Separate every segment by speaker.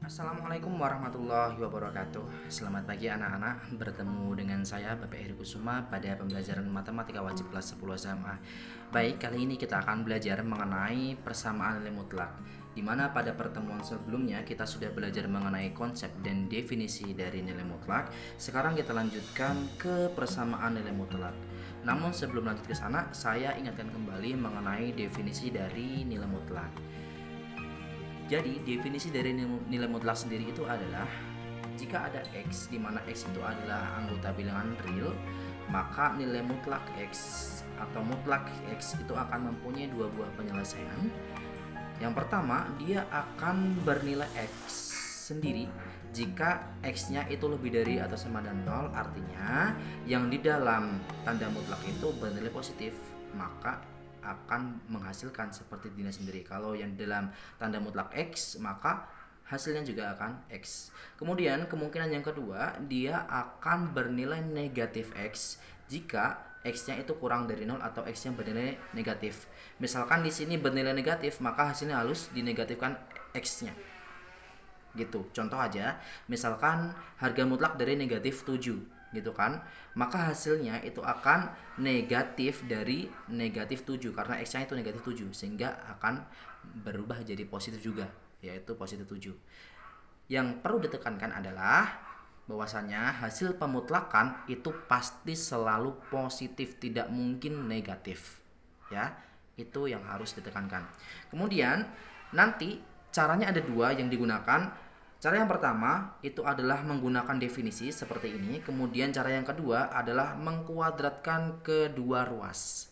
Speaker 1: Assalamualaikum warahmatullahi wabarakatuh. Selamat pagi anak-anak. Bertemu dengan saya Bapak Heri Kusuma pada pembelajaran Matematika Wajib kelas 10 SMA. Baik, kali ini kita akan belajar mengenai persamaan nilai mutlak. Di mana pada pertemuan sebelumnya kita sudah belajar mengenai konsep dan definisi dari nilai mutlak. Sekarang kita lanjutkan ke persamaan nilai mutlak. Namun sebelum lanjut ke sana, saya ingatkan kembali mengenai definisi dari nilai mutlak. Jadi definisi dari nilai mutlak sendiri itu adalah jika ada X di mana X itu adalah anggota bilangan real, maka nilai mutlak X atau mutlak X itu akan mempunyai dua buah penyelesaian. Yang pertama, dia akan bernilai X sendiri jika X-nya itu lebih dari atau sama dengan 0, artinya yang di dalam tanda mutlak itu bernilai positif, maka akan menghasilkan seperti dina sendiri. Kalau yang dalam tanda mutlak X, maka hasilnya juga akan X. Kemudian kemungkinan yang kedua, dia akan bernilai negatif X jika X-nya itu kurang dari 0 atau X-nya bernilai negatif. Misalkan di sini bernilai negatif, maka hasilnya harus dinegatifkan X-nya. Gitu. Contoh aja, misalkan harga mutlak dari negatif 7 gitu kan, maka hasilnya itu akan negatif dari negatif 7 karena X-nya itu negatif 7, sehingga akan berubah jadi positif juga, yaitu positif 7. Yang perlu ditekankan adalah bahwasanya hasil pemutlakan itu pasti selalu positif, tidak mungkin negatif. Ya, itu yang harus ditekankan. Kemudian nanti caranya ada dua yang digunakan. Cara yang pertama itu adalah menggunakan definisi seperti ini. Kemudian cara yang kedua adalah mengkuadratkan kedua ruas.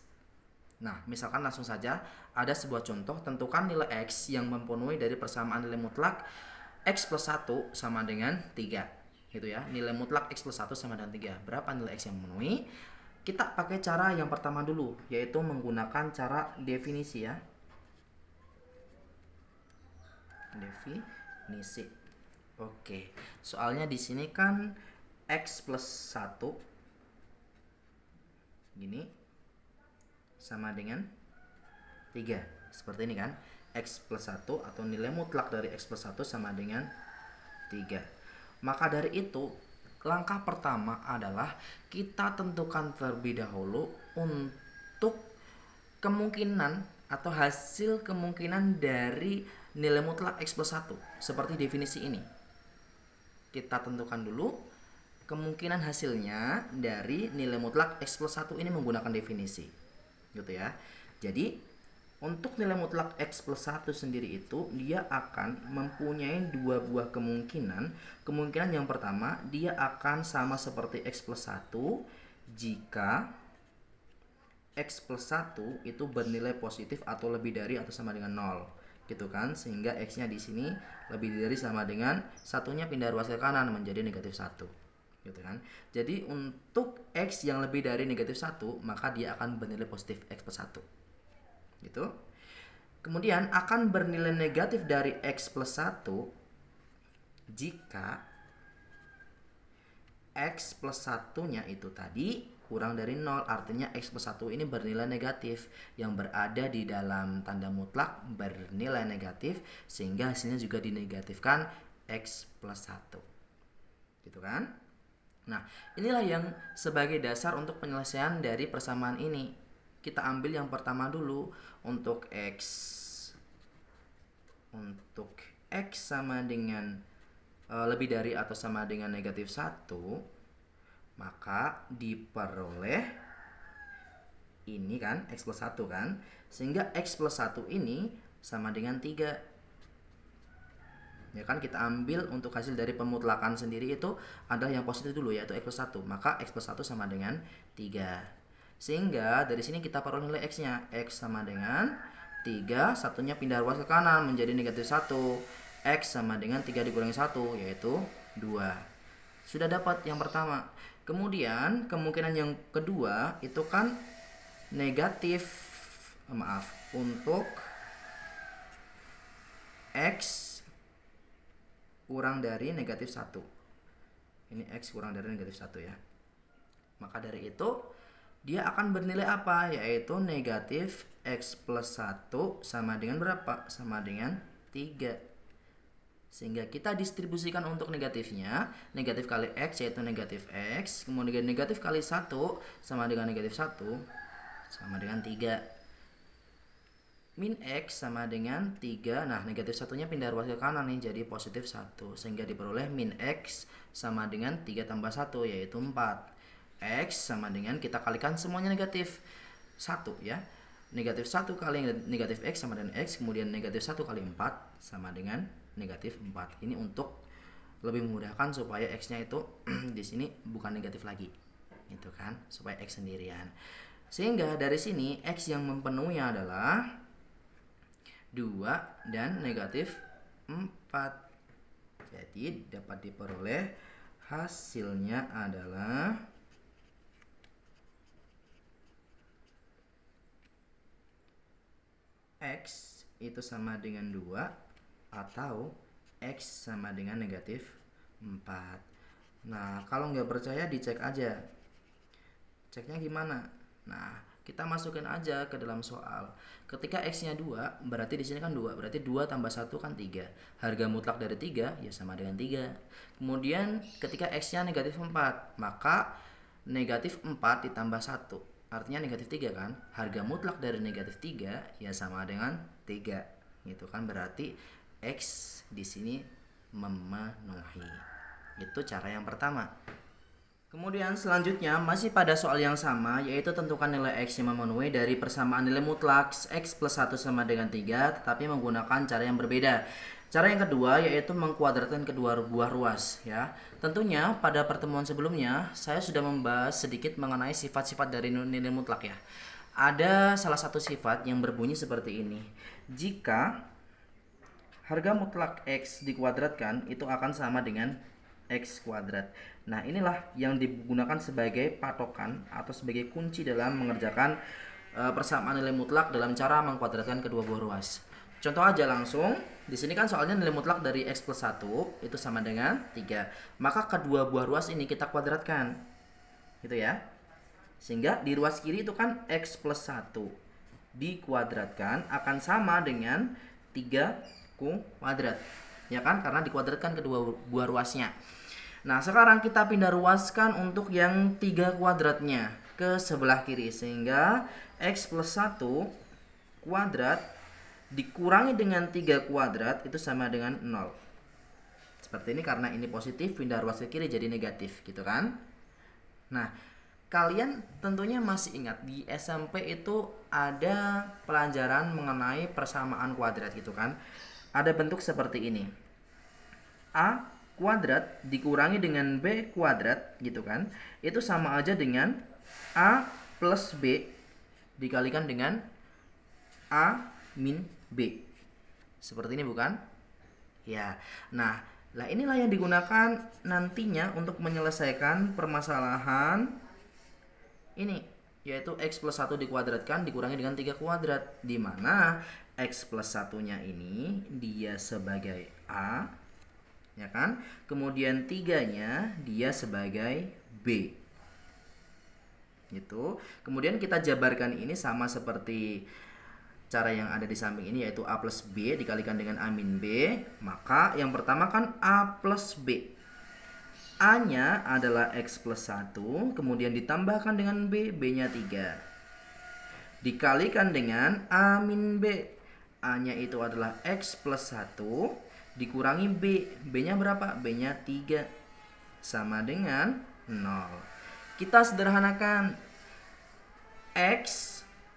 Speaker 1: Nah, misalkan langsung saja ada sebuah contoh, tentukan nilai X yang mempenuhi dari persamaan nilai mutlak X plus 1 sama dengan 3. Gitu ya, nilai mutlak X plus 1 sama dengan 3. Berapa nilai X yang memenuhi? Kita pakai cara yang pertama dulu, yaitu menggunakan cara definisi ya. Definisi. Oke, soalnya di sini kan X plus 1 gini sama dengan 3. Seperti ini kan, X plus 1 atau nilai mutlak dari X plus 1 sama dengan 3. Maka dari itu, langkah pertama adalah kita tentukan terlebih dahulu untuk kemungkinan atau hasil kemungkinan dari nilai mutlak X plus 1 seperti definisi ini. Kita tentukan dulu kemungkinan hasilnya dari nilai mutlak X plus 1 ini menggunakan definisi, gitu ya. Jadi untuk nilai mutlak X plus 1 sendiri itu dia akan mempunyai dua buah kemungkinan. Kemungkinan yang pertama, dia akan sama seperti X plus 1 jika X plus 1 itu bernilai positif atau lebih dari atau sama dengan 0, gitu kan, sehingga X-nya di sini lebih dari sama dengan satunya pindah ruas ke kanan menjadi negatif 1, gitu kan. Jadi untuk X yang lebih dari negatif 1, maka dia akan bernilai positif X plus 1, gitu. Kemudian akan bernilai negatif dari X plus 1 jika X plus 1-nya itu tadi kurang dari 0, artinya X plus 1 ini bernilai negatif, yang berada di dalam tanda mutlak bernilai negatif, sehingga hasilnya juga dinegatifkan X plus 1, gitu kan. Nah, inilah yang sebagai dasar untuk penyelesaian dari persamaan ini. Kita ambil yang pertama dulu, untuk X sama dengan lebih dari atau sama dengan negatif 1, maka diperoleh ini kan X plus 1 kan, sehingga X plus 1 ini sama dengan 3. Ya kan, kita ambil untuk hasil dari pemutlakan sendiri itu adalah yang positif dulu, yaitu X plus 1, maka X plus 1 sama dengan 3. Sehingga dari sini kita peroleh nilai X-nya, X sama dengan 3, satunya pindah ruas ke kanan menjadi negatif 1. X sama dengan 3 dikurangi 1, yaitu 2. Sudah dapat yang pertama. Kemudian kemungkinan yang kedua itu kan negatif, untuk X kurang dari negatif 1. Ini X kurang dari negatif 1 ya. Maka dari itu dia akan bernilai apa? Yaitu negatif X plus 1 sama dengan berapa? Sama dengan 3. Sehingga kita distribusikan untuk negatifnya, negatif kali X yaitu negatif X, kemudian negatif kali 1 sama dengan negatif 1 sama dengan 3. Min X sama dengan 3, nah negatif satunya pindah ruas ke kanan nih, jadi positif 1. Sehingga diperoleh min X sama dengan 3 tambah 1 yaitu 4. X sama dengan, kita kalikan semuanya negatif 1 ya. Negatif 1 kali negatif X sama dengan X, kemudian negatif 1 kali 4 sama dengan negatif 4. Ini untuk lebih memudahkan supaya X-nya itu di sini bukan negatif lagi. Gitu kan, supaya X sendirian. Sehingga dari sini X yang memenuhi adalah 2 dan negatif 4. Jadi dapat diperoleh hasilnya adalah X itu sama dengan 2 atau X sama dengan negatif 4. Nah, kalau nggak percaya dicek aja. Ceknya gimana? Nah, kita masukin aja ke dalam soal. Ketika X-nya 2, berarti di sini kan 2. Berarti 2 tambah 1 kan 3. Harga mutlak dari 3 ya sama dengan 3. Kemudian ketika X-nya negatif 4, maka negatif 4 ditambah 1. Artinya negatif 3 kan? Harga mutlak dari negatif 3 ya sama dengan 3. Gitu kan, berarti X di sini memenuhi. Itu cara yang pertama. Kemudian selanjutnya masih pada soal yang sama, yaitu tentukan nilai X yang memenuhi dari persamaan nilai mutlak X plus 1 sama dengan 3, tetapi menggunakan cara yang berbeda. Cara yang kedua yaitu mengkuadratkan kedua buah ruas ya. Tentunya pada pertemuan sebelumnya saya sudah membahas sedikit mengenai sifat-sifat dari nilai mutlak ya. Ada salah satu sifat yang berbunyi seperti ini. Jika harga mutlak X dikuadratkan itu akan sama dengan X kuadrat. Nah, inilah yang digunakan sebagai patokan atau sebagai kunci dalam mengerjakan persamaan nilai mutlak dalam cara mengkuadratkan kedua buah ruas. Contoh aja langsung, di sini kan soalnya nilai mutlak dari X plus 1 itu sama dengan 3. Maka kedua buah ruas ini kita kuadratkan. Gitu ya. Sehingga di ruas kiri itu kan X plus 1 dikuadratkan akan sama dengan 3 kuadrat. Ya kan? Karena dikuadratkan kedua buah ruasnya. Nah, sekarang kita pindah ruaskan untuk yang 3 kuadratnya ke sebelah kiri. Sehingga X plus 1 kuadrat dikurangi dengan 3 kuadrat itu sama dengan 0. Seperti ini, karena ini positif, pindah ruas ke kiri jadi negatif gitu kan. Nah, kalian tentunya masih ingat di SMP itu ada pelajaran mengenai persamaan kuadrat gitu kan. Ada bentuk seperti ini. A kuadrat dikurangi dengan B kuadrat gitu kan. Itu sama aja dengan A plus B dikalikan dengan A min B. Seperti ini bukan? Ya. Nah, inilah yang digunakan nantinya untuk menyelesaikan permasalahan ini, yaitu X plus 1 dikuadratkan dikurangi dengan 3 kuadrat, di mana X plus 1-nya ini dia sebagai A, ya kan? Kemudian 3-nya dia sebagai B. Gitu. Kemudian kita jabarkan ini sama seperti cara yang ada di samping ini, yaitu A plus B dikalikan dengan A min B. Maka yang pertama kan A plus B. A-nya adalah X plus 1, kemudian ditambahkan dengan B, B-nya 3. Dikalikan dengan A min B. A-nya itu adalah X plus 1, dikurangi B. B-nya berapa? B-nya 3. Sama dengan 0. Kita sederhanakan. X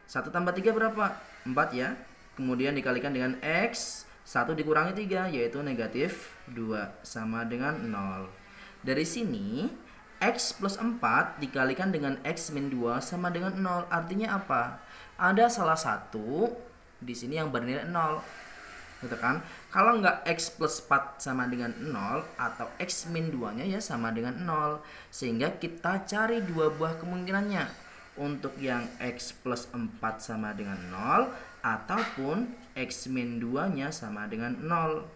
Speaker 1: 1 tambah 3 berapa? 4 ya. Kemudian dikalikan dengan X 1 dikurangi 3 yaitu negatif 2 sama dengan 0. Dari sini X plus 4 dikalikan dengan X min 2 sama dengan 0. Artinya apa? Ada salah satu di sini yang bernilai 0. Gitu kan? Kalau nggak X plus 4 sama dengan 0 atau X min 2 nya ya sama dengan 0. Sehingga kita cari dua buah kemungkinannya. Untuk yang X plus 4 sama dengan 0 ataupun X min 2 nya sama dengan 0.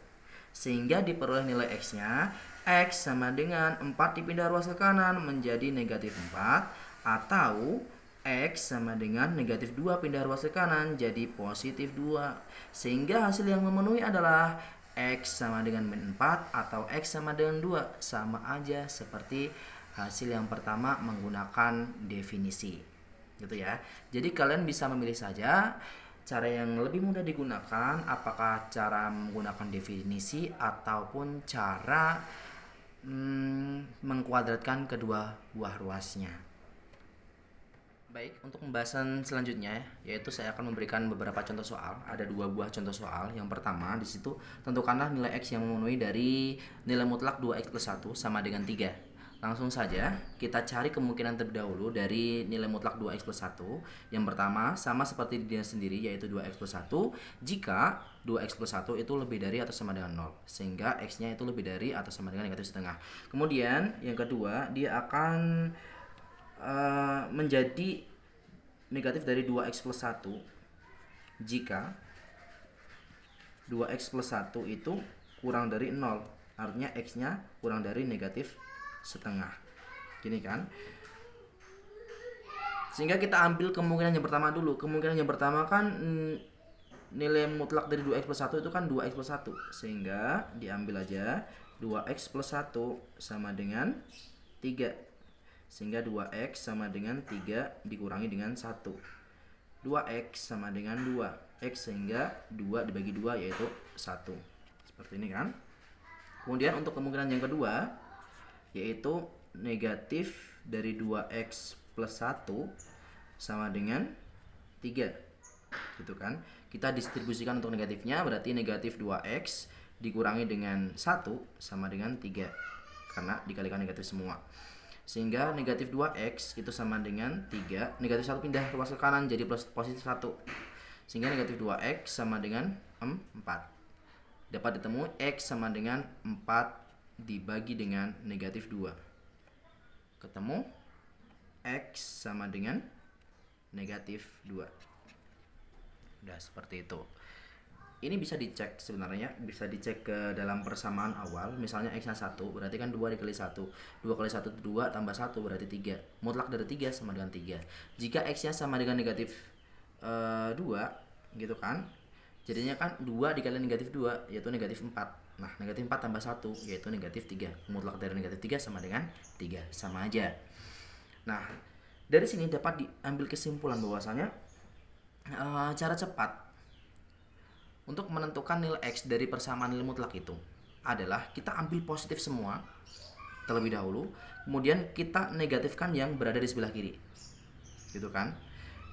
Speaker 1: Sehingga diperoleh nilai X nya X sama dengan 4 dipindah ruas ke kanan menjadi negatif 4, atau X sama dengan negatif 2 pindah ruas ke kanan jadi positif 2. Sehingga hasil yang memenuhi adalah X sama dengan min 4 atau X sama dengan 2. Sama aja seperti hasil yang pertama menggunakan definisi. Gitu ya. Jadi kalian bisa memilih saja cara yang lebih mudah digunakan, apakah cara menggunakan definisi ataupun cara mengkuadratkan kedua buah ruasnya. Baik, untuk pembahasan selanjutnya yaitu saya akan memberikan beberapa contoh soal. Ada 2 buah contoh soal. Yang pertama di situ tentukanlah nilai X yang memenuhi dari nilai mutlak 2X plus 1 sama dengan 3. Langsung saja kita cari kemungkinan terlebih dahulu dari nilai mutlak 2X plus 1. Yang pertama sama seperti dia sendiri yaitu 2X plus 1 jika 2X plus 1 itu lebih dari atau sama dengan 0. Sehingga X-nya itu lebih dari atau sama dengan negatif setengah. Kemudian yang kedua dia akan menjadi negatif dari 2X plus 1 jika 2X plus 1 itu kurang dari 0. Artinya X-nya kurang dari negatif setengah. Gini kan? Sehingga kita ambil kemungkinan yang pertama dulu. Kemungkinan yang pertama kan nilai mutlak dari 2X plus 1 itu kan 2X plus 1. Sehingga diambil aja 2X plus 1 sama dengan 3. Sehingga 2X sama dengan 3 dikurangi dengan 1. 2X sama dengan 2. X sehingga 2 dibagi 2 yaitu 1. Seperti ini kan. Kemudian untuk kemungkinan yang kedua yaitu negatif dari 2X plus 1 sama dengan 3. Gitu kan. Kita distribusikan untuk negatifnya, berarti negatif 2X dikurangi dengan 1 sama dengan 3. Karena dikalikan negatif semua. Sehingga negatif 2X itu sama dengan 3. Negatif 1 pindah ruas ke kanan jadi plus positif 1. Sehingga negatif 2X sama dengan 4. Dapat ditemui X sama dengan 4 dibagi dengan negatif 2. Ketemu X sama dengan negatif 2. Udah seperti itu. Ini bisa dicek sebenarnya, bisa dicek ke dalam persamaan awal. Misalnya X-nya 1 berarti kan 2 dikali 1. 2 kali 1 itu 2 tambah 1 berarti 3. Mutlak dari 3 sama dengan 3. Jika X-nya sama dengan negatif 2 gitu kan, jadinya kan 2 dikali negatif 2 yaitu negatif 4. Nah negatif 4 tambah 1 yaitu negatif 3. Mutlak dari negatif 3 sama dengan 3. Sama aja. Nah dari sini dapat diambil kesimpulan bahwasanya cara cepat untuk menentukan nilai X dari persamaan nilai mutlak itu adalah kita ambil positif semua terlebih dahulu, kemudian kita negatifkan yang berada di sebelah kiri, gitu kan.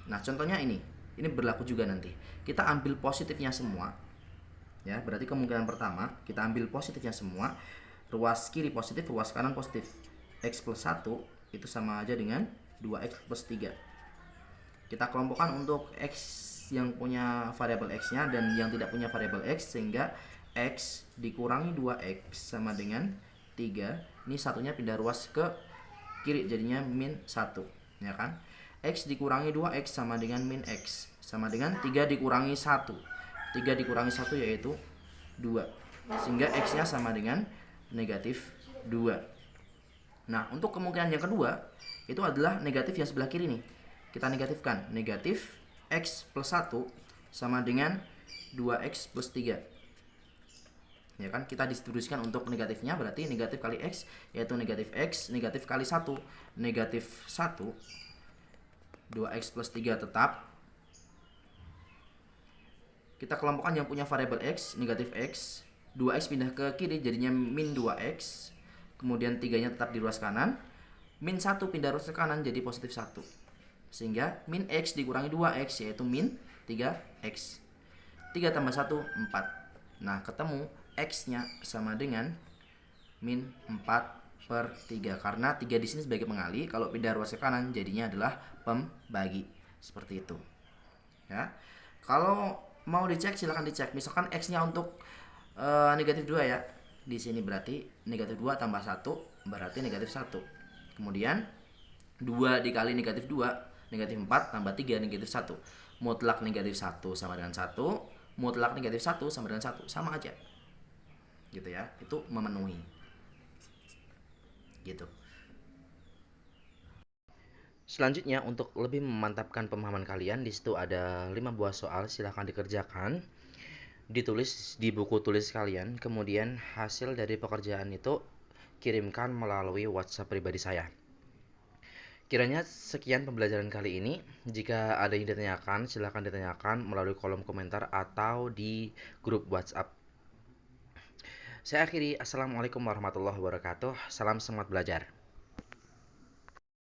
Speaker 1: Nah contohnya ini berlaku juga nanti. Kita ambil positifnya semua, ya berarti kemungkinan pertama kita ambil positifnya semua, ruas kiri positif, ruas kanan positif. X plus 1 itu sama aja dengan 2X plus 3. Kita kelompokkan untuk X yang punya variabel X-nya dan yang tidak punya variabel X, sehingga X dikurangi 2X sama dengan 3. Ini satunya pindah ruas ke kiri jadinya min 1, ya kan. X dikurangi 2X sama dengan min X sama dengan 3 dikurangi 1. 3 dikurangi 1 yaitu 2. Sehingga X-nya sama dengan negatif 2. Nah untuk kemungkinan yang kedua itu adalah negatif yang sebelah kiri nih. Kita negatifkan, negatif X plus 1 sama dengan 2X plus 3. Ya kan, kita distribusikan untuk negatifnya, berarti negatif kali X yaitu negatif X, negatif kali 1 negatif 1, 2X plus 3 tetap. Kita kelompokkan yang punya variabel X, negatif X, 2X pindah ke kiri jadinya min 2X, kemudian 3 nya tetap di ruas kanan, min 1 pindah ruas ke kanan jadi positif 1. Sehingga min X dikurangi 2X yaitu min 3X. 3 tambah 1, 4. Nah ketemu X-nya sama dengan min 4/3. Karena 3 di sini sebagai pengali, kalau pindah ruas ke kanan jadinya adalah pembagi. Seperti itu. Ya. Kalau mau dicek silahkan dicek. Misalkan X-nya untuk negatif 2 ya. Di sini berarti negatif 2 tambah 1 berarti negatif 1. Kemudian 2 dikali negatif 2 negatif 4 tambah 3 negatif 1. Mutlak negatif 1 sama dengan 1, mutlak negatif 1 sama dengan 1, sama aja. Gitu ya. Itu memenuhi. Gitu. Selanjutnya untuk lebih memantapkan pemahaman kalian, di situ ada 5 buah soal, silahkan dikerjakan. ditulis di buku tulis kalian, kemudian hasil dari pekerjaan itu kirimkan melalui WhatsApp pribadi saya. Kiranya sekian pembelajaran kali ini. Jika ada yang ditanyakan, silahkan ditanyakan melalui kolom komentar atau di grup WhatsApp. Saya akhiri, Assalamualaikum warahmatullahi wabarakatuh. Salam semangat belajar.